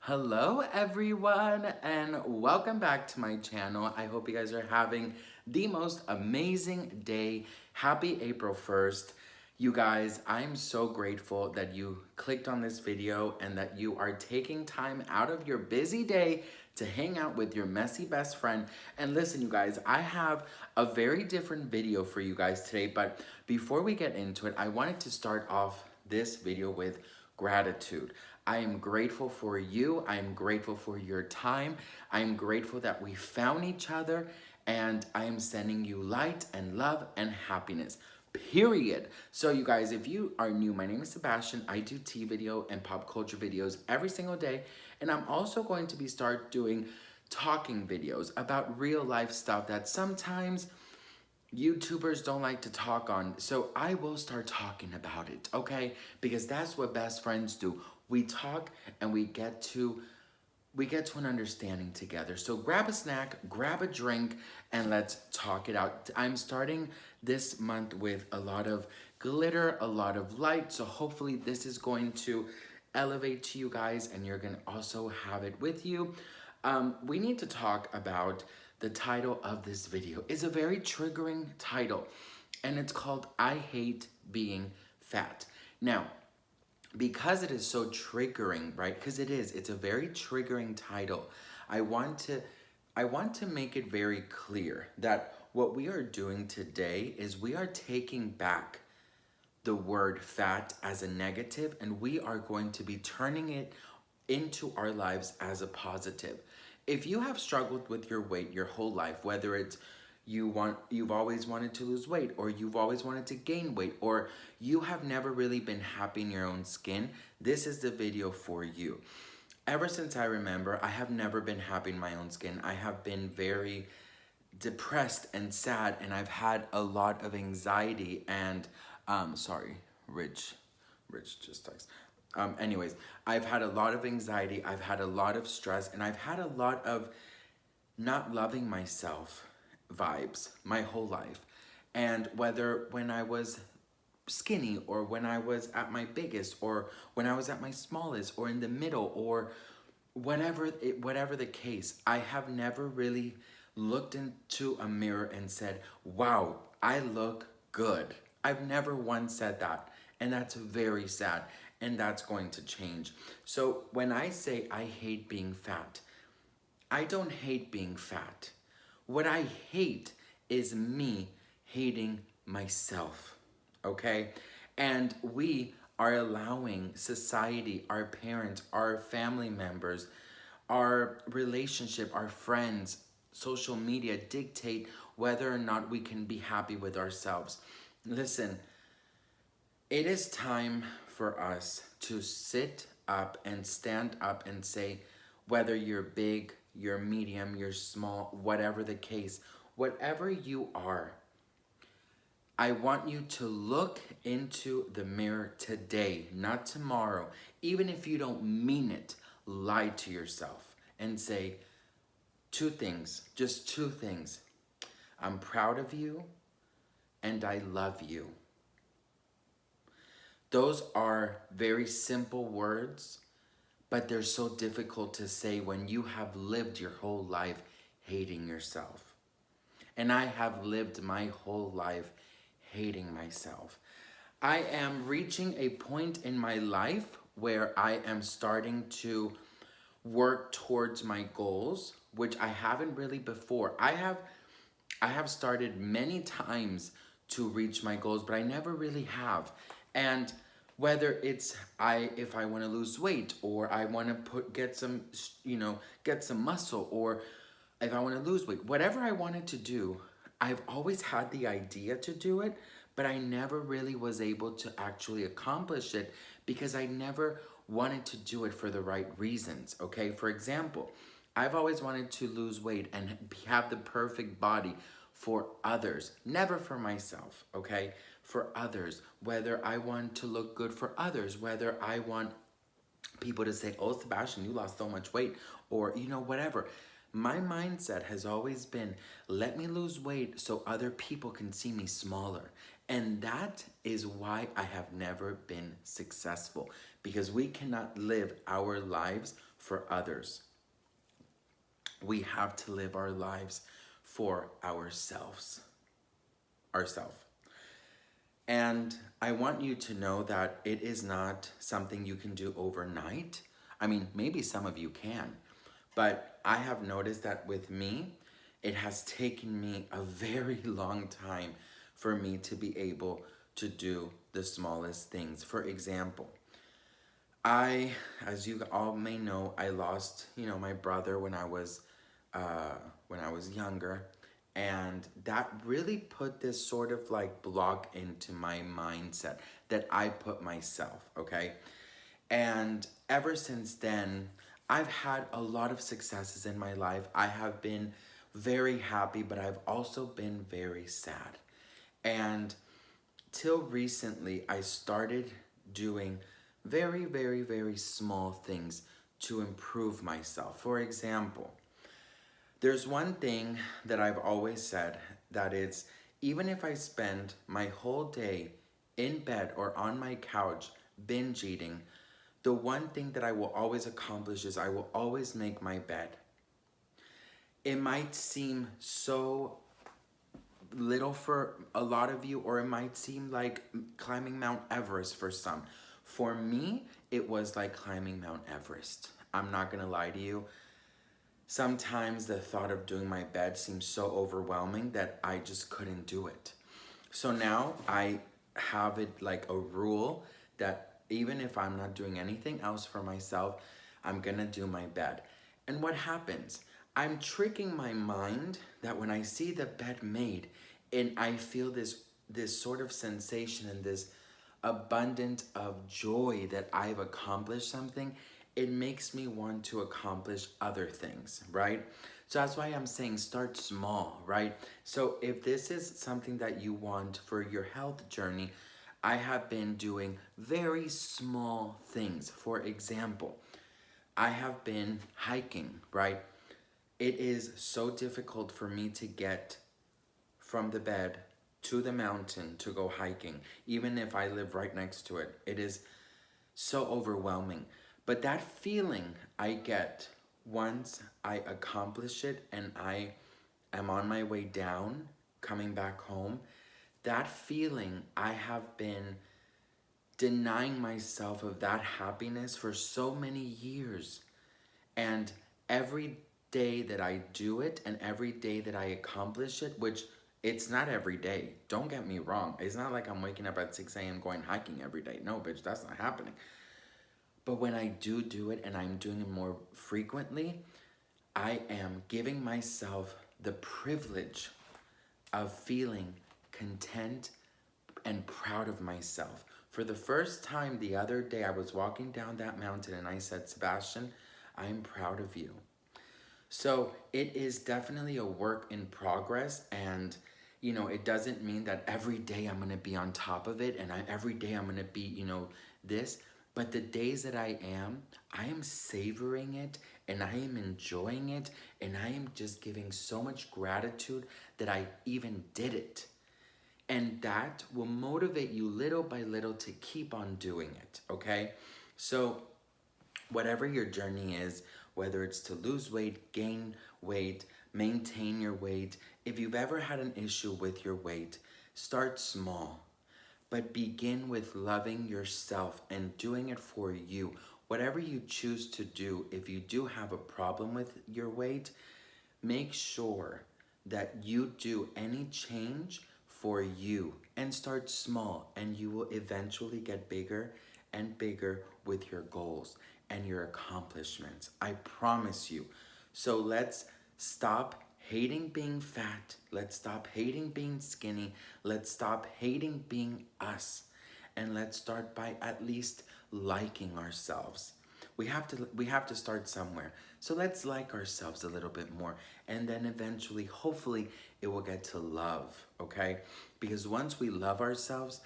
Hello everyone and welcome back to my channel. I hope you guys are having the most amazing day. Happy April 1st. You guys, I'm so grateful that you clicked on this video and that you are taking time out of your busy day to hang out with your messy best friend. And listen, you guys, I have a very different video for you guys today, but before we get into it, I wanted to start off this video with gratitude. I am grateful for you. I am grateful for your time. I am grateful that we found each other, and I am sending you light and love and happiness. Period. So you guys, if you are new, my name is Sebastian. I do tea video and pop culture videos every single day, and I'm also going to start doing talking videos about real life stuff that sometimes YouTubers don't like to talk on, so I will start talking about it, okay? Because that's what best friends do. We talk and we get to an understanding together. So grab a snack, grab a drink, and let's talk it out. I'm starting this month with a lot of glitter, a lot of light, so hopefully this is going to elevate to you guys and you're gonna also have it with you. We need to talk about the title of this video. It's a very triggering title, and it's called I Hate Being Fat. Now, because it is so triggering, right? Because it's a very triggering title. I want to make it very clear that what we are doing today is we are taking back the word fat as a negative, and we are going to be turning it into our lives as a positive. If you have struggled with your weight your whole life, whether it's you've always wanted to lose weight, or you've always wanted to gain weight, or you have never really been happy in your own skin, this is the video for you. Ever since I remember, I have never been happy in my own skin. I have been very depressed and sad, and I've had a lot of anxiety and sorry, Rich just text. Anyways, I've had a lot of anxiety, I've had a lot of stress, and I've had a lot of not loving myself vibes my whole life. And whether when I was skinny, or when I was at my biggest, or when I was at my smallest, or in the middle, or whatever the case, I have never really looked into a mirror and said, wow, I look good. I've never once said that, and that's very sad, and that's going to change. So when I say I hate being fat, I don't hate being fat. What I hate is me hating myself, okay? And we are allowing society, our parents, our family members, our relationship, our friends, social media dictate whether or not we can be happy with ourselves. Listen, it is time for us to sit up and stand up and say, whether you're big, you're medium, you're small, whatever the case, whatever you are, I want you to look into the mirror today, not tomorrow. Even if you don't mean it, lie to yourself and say two things, just two things. I'm proud of you and I love you. Those are very simple words, but they're so difficult to say when you have lived your whole life hating yourself. And I have lived my whole life hating myself. I am reaching a point in my life where I am starting to work towards my goals, which I haven't really before. I have started many times to reach my goals, but I never really have. And whether it's if I want to lose weight, or I want to get some muscle, or if I want to lose weight, whatever I wanted to do, I've always had the idea to do it, but I never really was able to actually accomplish it because I never wanted to do it for the right reasons, okay? For example, I've always wanted to lose weight and have the perfect body for others, never for myself, okay? For others, whether I want to look good for others, whether I want people to say, oh, Sebastian, you lost so much weight, or, whatever. My mindset has always been, let me lose weight so other people can see me smaller. And that is why I have never been successful, because we cannot live our lives for others. We have to live our lives for ourselves. And I want you to know that it is not something you can do overnight. I mean, maybe some of you can, but I have noticed that with me, it has taken me a very long time for me to be able to do the smallest things. For example, as you all may know, I lost, my brother when I was younger, and that really put this sort of like block into my mindset that I put myself, okay? And ever since then, I've had a lot of successes in my life. I have been very happy, but I've also been very sad. And till recently, I started doing very, very, very small things to improve myself. For example, there's one thing that I've always said, that is, even if I spend my whole day in bed or on my couch binge eating, the one thing that I will always accomplish is I will always make my bed. It might seem so little for a lot of you, or it might seem like climbing Mount Everest for some. For me, it was like climbing Mount Everest. I'm not gonna lie to you. Sometimes the thought of doing my bed seems so overwhelming that I just couldn't do it. So now I have it like a rule that even if I'm not doing anything else for myself, I'm gonna do my bed. And what happens? I'm tricking my mind that when I see the bed made and I feel this sort of sensation and this abundance of joy that I've accomplished something, it makes me want to accomplish other things, right? So that's why I'm saying start small, right? So if this is something that you want for your health journey, I have been doing very small things. For example, I have been hiking, right? It is so difficult for me to get from the bed to the mountain to go hiking, even if I live right next to it. It is so overwhelming. But that feeling I get once I accomplish it and I am on my way down, coming back home, that feeling, I have been denying myself of that happiness for so many years. And every day that I do it and every day that I accomplish it, which it's not every day, don't get me wrong. It's not like I'm waking up at 6 a.m. going hiking every day. No, bitch, that's not happening. But when I do it and I'm doing it more frequently, I am giving myself the privilege of feeling content and proud of myself. For the first time the other day, I was walking down that mountain and I said, Sebastian, I'm proud of you. So it is definitely a work in progress, and it doesn't mean that every day I'm gonna be on top of it and every day I'm gonna be, this. But the days that I am savoring it and I am enjoying it and I am just giving so much gratitude that I even did it. And that will motivate you little by little to keep on doing it, okay? So whatever your journey is, whether it's to lose weight, gain weight, maintain your weight, if you've ever had an issue with your weight, start small. But begin with loving yourself and doing it for you. Whatever you choose to do, if you do have a problem with your weight, make sure that you do any change for you and start small, and you will eventually get bigger and bigger with your goals and your accomplishments. I promise you. So let's stop hating being fat. Let's stop hating being skinny. Let's stop hating being us. And let's start by at least liking ourselves. We have to start somewhere. So let's like ourselves a little bit more. And then eventually, hopefully, it will get to love, okay? Because once we love ourselves,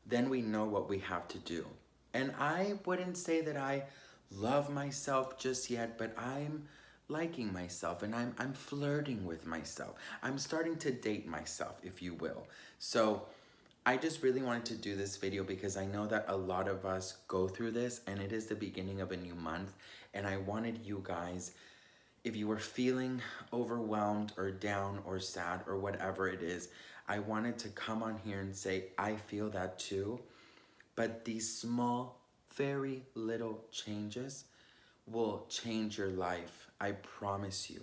then we know what we have to do. And I wouldn't say that I love myself just yet, but I'm liking myself and I'm flirting with myself. I'm starting to date myself, if you will. So I just really wanted to do this video because I know that a lot of us go through this, and it is the beginning of a new month, And I wanted you guys, if you were feeling overwhelmed or down or sad or whatever it is, I wanted to come on here and say, I feel that too. But these small, very little changes will change your life. I promise you.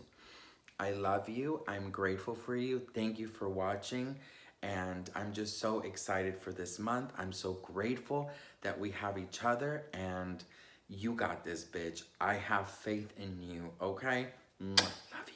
I love you. I'm grateful for you. Thank you for watching. And I'm just so excited for this month. I'm so grateful that we have each other. And you got this, bitch. I have faith in you, okay? Mwah. Love you.